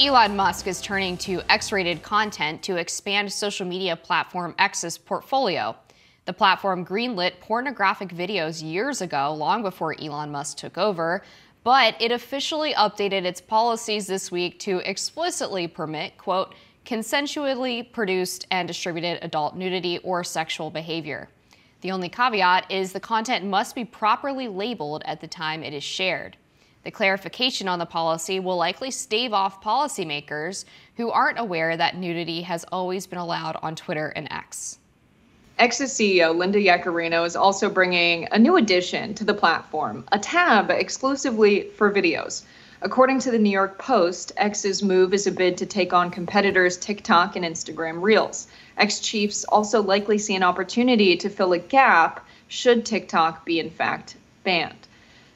Elon Musk is turning to X-rated content to expand social media platform X's portfolio. The platform greenlit pornographic videos years ago, long before Elon Musk took over, but it officially updated its policies this week to explicitly permit, quote, consensually produced and distributed adult nudity or sexual behavior. The only caveat is the content must be properly labeled at the time it is shared. The clarification on the policy will likely stave off policymakers who aren't aware that nudity has always been allowed on Twitter and X. X's CEO, Linda Yaccarino, is also bringing a new addition to the platform, a tab exclusively for videos. According to the New York Post, X's move is a bid to take on competitors TikTok and Instagram Reels. X chiefs also likely see an opportunity to fill a gap should TikTok be in fact banned.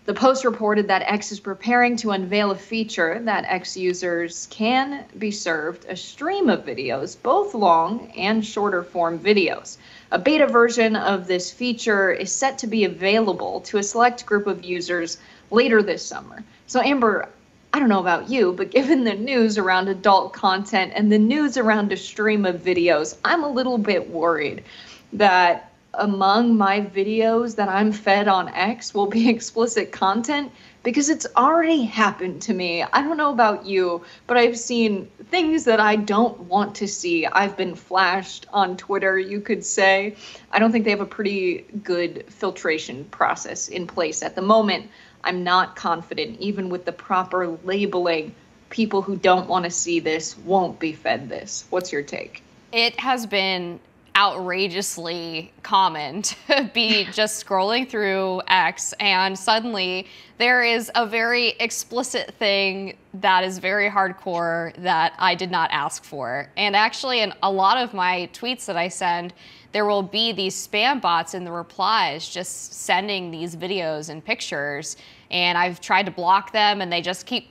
The Post reported that X is preparing to unveil a feature that X users can be served a stream of videos, both long and shorter form videos. A beta version of this feature is set to be available to a select group of users later this summer. So Amber, I don't know about you, but given the news around adult content and the news around a stream of videos, I'm a little bit worried that among my videos that I'm fed on X will be explicit content, because it's already happened to me. I don't know about you, but I've seen things that I don't want to see. I've been flashed on Twitter, you could say. I don't think they have a pretty good filtration process in place at the moment. I'm not confident, even with the proper labeling, people who don't want to see this won't be fed this. What's your take? It has been outrageously common to be just scrolling through X and suddenly there is a very explicit thing that is very hardcore that I did not ask for. And actually in a lot of my tweets that I send, there will be these spam bots in the replies just sending these videos and pictures, and I've tried to block them and they just keep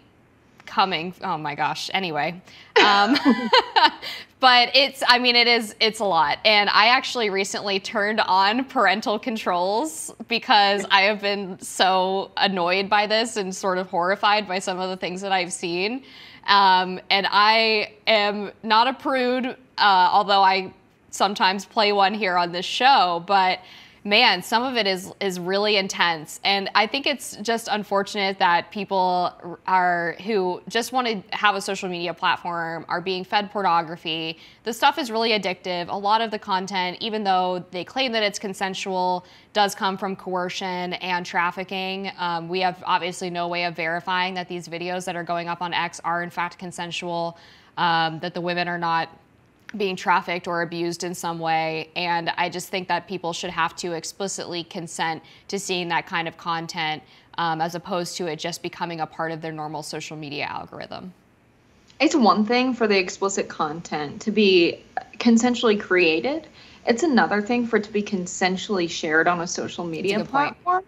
coming. Oh my gosh. Anyway. But it's a lot. And I actually recently turned on parental controls because I have been so annoyed by this and sort of horrified by some of the things that I've seen. And I am not a prude, although I sometimes play one here on this show, but man, some of it is really intense. And I think it's just unfortunate that people who just want to have a social media platform are being fed pornography. The stuff is really addictive. A lot of the content, even though they claim that it's consensual, does come from coercion and trafficking. We have obviously no way of verifying that these videos that are going up on X are in fact consensual, that the women are not being trafficked or abused in some way. And I just think that people should have to explicitly consent to seeing that kind of content, as opposed to it just becoming a part of their normal social media algorithm. It's one thing for the explicit content to be consensually created. It's another thing for it to be consensually shared on a social media platform.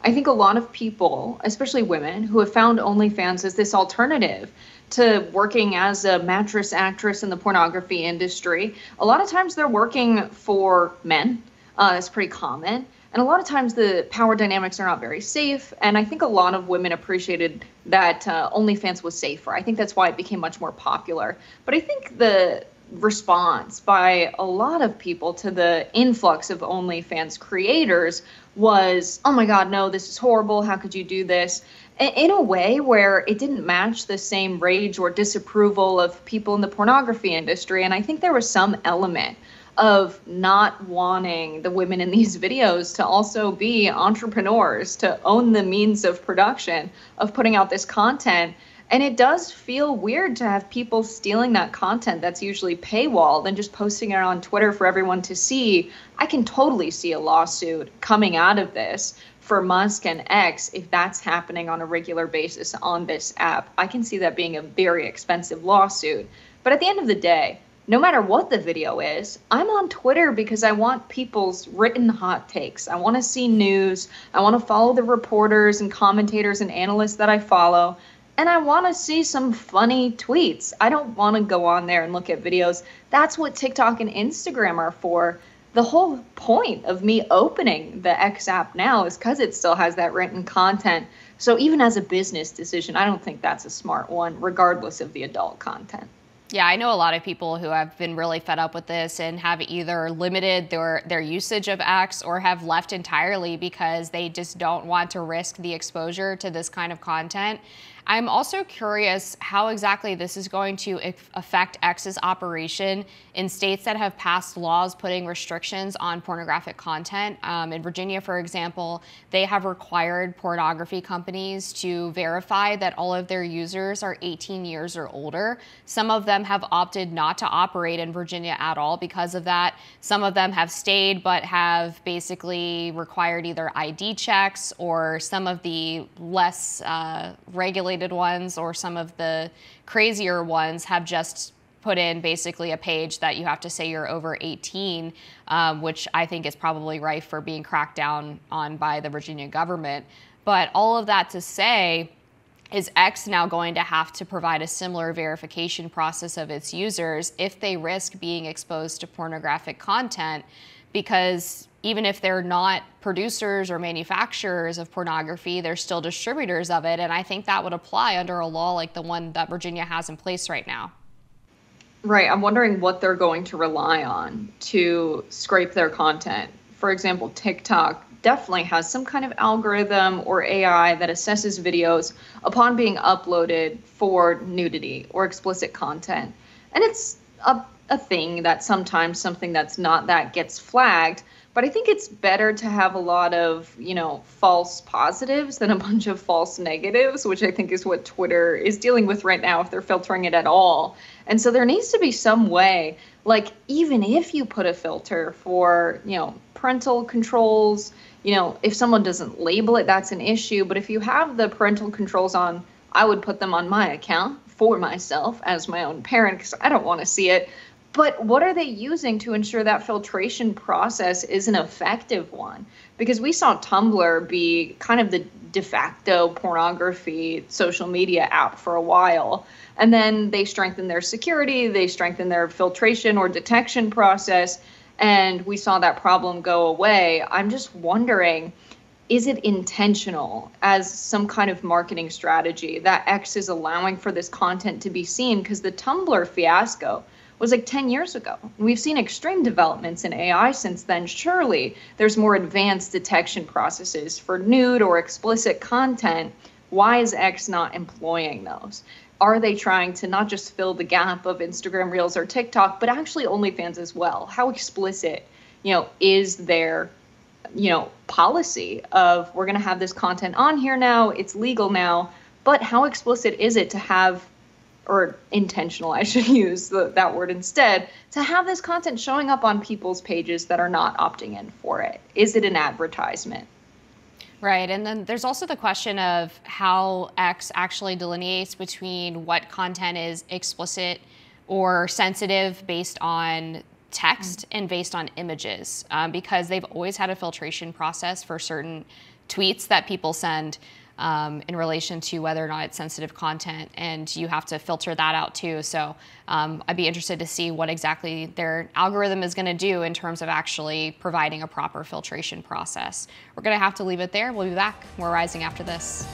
I think a lot of people, especially women, who have found OnlyFans as this alternative to working as a mattress actress in the pornography industry, a lot of times they're working for men. It's pretty common. And a lot of times the power dynamics are not very safe. And I think a lot of women appreciated that OnlyFans was safer. I think that's why it became much more popular. But I think the response by a lot of people to the influx of OnlyFans creators was, oh my God, no, this is horrible. How could you do this? In a way where it didn't match the same rage or disapproval of people in the pornography industry. And I think there was some element of not wanting the women in these videos to also be entrepreneurs, to own the means of production, of putting out this content. And it does feel weird to have people stealing that content that's usually paywalled and just posting it on Twitter for everyone to see. I can totally see a lawsuit coming out of this for Musk and X if that's happening on a regular basis on this app. I can see that being a very expensive lawsuit. But at the end of the day, no matter what the video is, I'm on Twitter because I want people's written hot takes. I want to see news. I want to follow the reporters and commentators and analysts that I follow. And I want to see some funny tweets. I don't want to go on there and look at videos. That's what TikTok and Instagram are for. The whole point of me opening the X app now is because it still has that written content. So even as a business decision, I don't think that's a smart one, regardless of the adult content. Yeah, I know a lot of people who have been really fed up with this and have either limited their usage of X or have left entirely because they just don't want to risk the exposure to this kind of content. I'm also curious how exactly this is going to affect X's operation in states that have passed laws putting restrictions on pornographic content. In Virginia, for example, they have required pornography companies to verify that all of their users are 18 years or older. Some of them have opted not to operate in Virginia at all because of that. Some of them have stayed but have basically required either ID checks, or some of the less regulated ones or some of the crazier ones have just put in basically a page that you have to say you're over 18, which I think is probably rife for being cracked down on by the Virginia government. But all of that to say, is X now going to have to provide a similar verification process of its users if they risk being exposed to pornographic content? Because even if they're not producers or manufacturers of pornography, they're still distributors of it. And I think that would apply under a law like the one that Virginia has in place right now. Right. I'm wondering what they're going to rely on to scrape their content. For example, TikTok definitely has some kind of algorithm or AI that assesses videos upon being uploaded for nudity or explicit content. And it's a thing that sometimes something that's not that gets flagged. But I think it's better to have a lot of, false positives than a bunch of false negatives, which I think is what Twitter is dealing with right now if they're filtering it at all. And so there needs to be some way, like even if you put a filter for, parental controls, if someone doesn't label it, that's an issue. But if you have the parental controls on, I would put them on my account for myself as my own parent because I don't want to see it. But what are they using to ensure that filtration process is an effective one? Because we saw Tumblr be kind of the de facto pornography social media app for a while. And then they strengthened their security, they strengthened their filtration or detection process, and we saw that problem go away. I'm just wondering, is it intentional as some kind of marketing strategy that X is allowing for this content to be seen? Because the Tumblr fiasco was like 10 years ago. We've seen extreme developments in AI since then. Surely there's more advanced detection processes for nude or explicit content. Why is X not employing those? Are they trying to not just fill the gap of Instagram Reels or TikTok, but actually OnlyFans as well? How explicit, is their, policy of we're going to have this content on here now, it's legal now, but how explicit is it to have, or intentional, I should use that word instead, to have this content showing up on people's pages that are not opting in for it? Is it an advertisement? Right. And then there's also the question of how X actually delineates between what content is explicit or sensitive based on text and based on images, because they've always had a filtration process for certain tweets that people send in relation to whether or not it's sensitive content, and you have to filter that out too. So I'd be interested to see what exactly their algorithm is going to do in terms of actually providing a proper filtration process. We're going to have to leave it there. We'll be back. More Rising after this.